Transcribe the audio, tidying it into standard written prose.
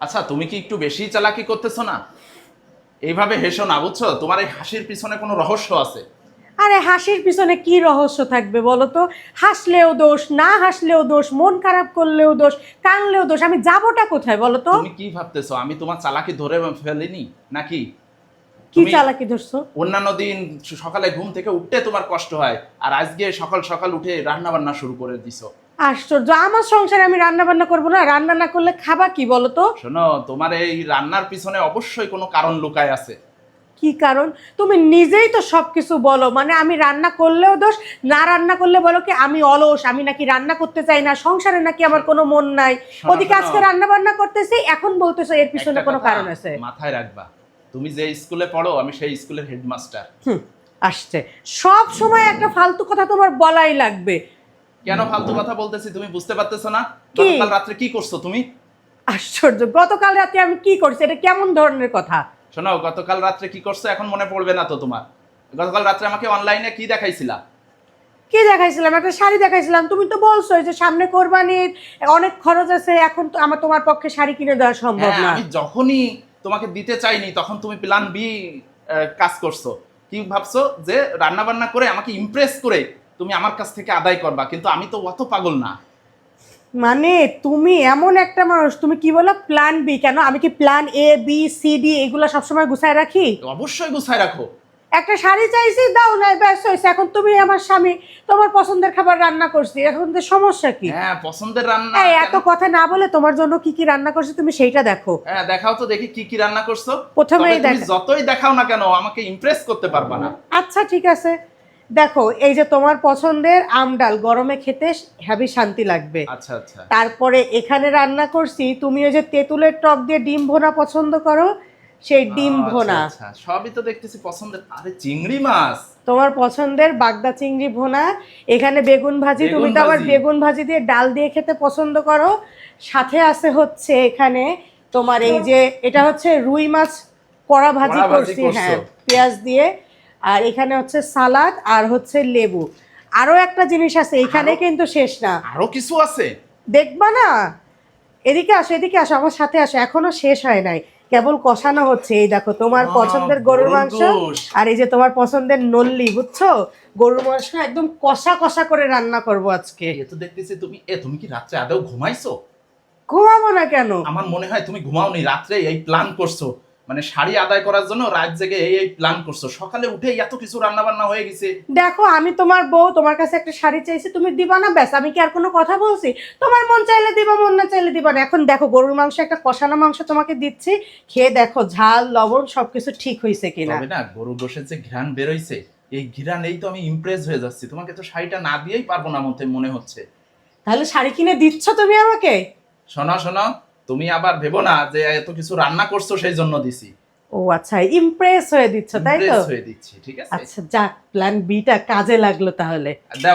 আচ্ছা, তুমি কি একটু বেশি চালাকি করতেছো না? এইভাবে হেসো না, বুঝছো? তোমার এই হাসির পিছনে কোনো রহস্য আছে। আরে হাসির পিছনে কি রহস্য থাকবে বলো তো? হাসলেও দোষ, না হাসলেও দোষ, মন খারাপ করলেও দোষ, কানলেও দোষ। আমি যাবোটা কোথায় বলো তো? তুমি কি ভাবতেছো আমি তোমার চালাকি ধরে ফেলিনি নাকি? কি তুমি চালাকি ধরছো? অন্যান্য দিন সকালে ঘুম থেকে উঠতে তোমার কষ্ট হয়, আর আজকে সকাল সকাল উঠে রান্না বান্না শুরু করে দিছো। আশ্চর্য! আমার সংসারে আমি রান্না বান্না করবো না? রান্না না করলে খাবা কি বলো তো? শোনো, তোমার এই রান্নার পিছনে অবশ্যই কোনো কারণ লুকায় আছে। কি কারণ? তুমি নিজেই তো সবকিছু বলো, মানে আমি রান্না করলেও দোষ, না রান্না করলে বলো কি আমি অলস, আমি নাকি রান্না করতে চাই না, সংসারে নাকি আমার কোনো মন নাই। শোনো, ওদিকে শোনো, আজকে রান্না বান্না করতেছি, এখন বলতেছো এর পিছনে একটা কোনো কথা কারণ আছে। মাথায় রাখবা, তুমি যে স্কুলে পড়ো আমি সেই স্কুলের হেডমাস্টার। হুম, আসছে। সব সময় একটা ফালতু কথা তোমার বলাই লাগবে। কেন ফালতু কথা বলতেছি তুমি বুঝতে পারতেছো না? কি? গতকাল রাত্রে কি করছো তুমি? আশ্চর্য! গতকাল রাতে আমি কি করছি? এটা কেমন ধরনের কথা? শোনো, গতকাল রাত্রে কি করছো এখন মনে পড়বে না তো তোমার? গতকাল রাত্রে আমাকে অনলাইনে কি দেখাইছিলা? কি দেখাইছিলাম? একটা শাড়ি দেখাইছিলাম। তুমি তো বলছো যে সামনে কোরবানির, অনেক খরচ আছে, এখন তো তোমার পক্ষে শাড়ি কিনে দেওয়া সম্ভব হ্যাঁ, না। আমি যখনই তোমাকে দিতে চাইনি তখন তুমি প্ল্যান বি কাজ করছো। কি ভাবছো যে রান্না বান্না করে আমাকে ইমপ্রেস করে তুমি আমার কাছ থেকে আদায় করবা, কিন্তু আমি তো অত পাগল না। মানে তুমি এমন একটা মানুষ, তুমি কি বলো প্ল্যান বি? কেন, আমি কি plan A B C D এগুলো সবসময় গুছায় রাখি? অবশ্যই গুছায় রাখো। একটা শাড়ি চাইছি, দাও নাই, ব্যাস হয়েছে। এখন তুমি আমার স্বামী, তোমার পছন্দের খাবার রান্না করছি, এখন তো সমস্যা কি? হ্যাঁ, পছন্দের রান্না এই কেন? এত কথা না বলে তোমার জন্য কি কি রান্না করছি তুমি সেইটা দেখো। হ্যাঁ, দেখাও তো দেখি কি কি রান্না করছো। প্রথমেই তবে তুমি দেখা। যতই দেখাও না কেন আমাকে ইমপ্রেস করতে পারবা না। আচ্ছা ঠিক আছে, দেখো এই যে তোমার পছন্দের আম ডাল, গরমে খেতে হেভি শান্তি লাগবে। আচ্ছা আচ্ছা। তারপরে এখানে রান্না করছি, তুমি ওই যে তেঁতুলের টক দিয়ে ডিম ভুনা পছন্দ করো, সেই ডিম আচ্ছা ভুনা। আচ্ছা, সবই তো দেখতেছি পছন্দের। আরে চিংড়ি মাছ! তোমার পছন্দের বাগদা চিংড়ি ভুনা। এখানে বেগুন ভাজি, তুমি তো আবার ভাজি। বেগুন ভাজি দিয়ে ডাল দিয়ে খেতে পছন্দ করো। সাথে আছে হচ্ছে এখানে তোমার এই যে এটা হচ্ছে রুই মাছ কড়া ভাজি কড়া ভাজি করছি, করছো? হ্যাঁ, পেঁয়াজ দিয়ে। আর এখানে হচ্ছে সালাদ আর হচ্ছে লেবু। আরো একটা জিনিস আছে এখানে, কিন্তু শেষ না। আরো কিছু আছে? দেখবা না? এদিকে আসো, এদিকে আসো, আমার সাথে আসো, এখনো শেষ হয় নাই, কেবল কষানো হচ্ছে। এই দেখো তোমার পছন্দের গরুর মাংস, গোশ। আর এই যে তোমার পছন্দের নল্লি, বুঝছো? গরুর মাংস একদম কষা কষা করে রান্না করব আজকে। এ তো দেখতেছি তুমি কি রাত্রে আদৌ ঘুমাইছো? ঘুমাবো না কেন? আমার মনে হয় তুমি ঘুমাওনি, রাত্রে এই প্ল্যান করছো। মানে শাড়ি আদায় করার জন্য রাত জেগে এই প্ল্যান করছো, সকালে উঠে এত কিছু রান্না বান্না হয়ে গেছে। দেখো আমি তোমার বউ, তোমার কাছে একটা শাড়ি চাইছি, তুমি দিবা না, ব্যাস। আমি কি আর কোনো কথা বলছি? তোমার মন চাইলে দিবা, মন না চাইলে দিবা না। এখন দেখো গরুর মাংস, একটা কষানো মাংস তোমাকে দিচ্ছি, খেয়ে দেখো ঝাল লবণ সবকিছু ঠিক হয়েছে কিনা। তবে না, গরু গোশের যে ঘ্রাণ বেরোইছে, এই ঘ্রাণেই তো আমি ইমপ্রেস হয়ে যাচ্ছি। তোমাকে তো শাড়িটা না দিয়েই পারবো না মনে হচ্ছে। তাহলে শাড়ি কিনে দিচ্ছ তুমি আমাকে? শোনো শোনো, তুমি আবার ভেবো না যে এত কিছু রান্না করছো সেই জন্য দিছি। ও আচ্ছা, ইমপ্রেস হয়ে দিচ্ছ তাই তো? ইমপ্রেস হয়ে দিচ্ছি, ঠিক আছে? আচ্ছা যাক, প্ল্যান বিটা কাজে লাগলো তাহলে। দাও।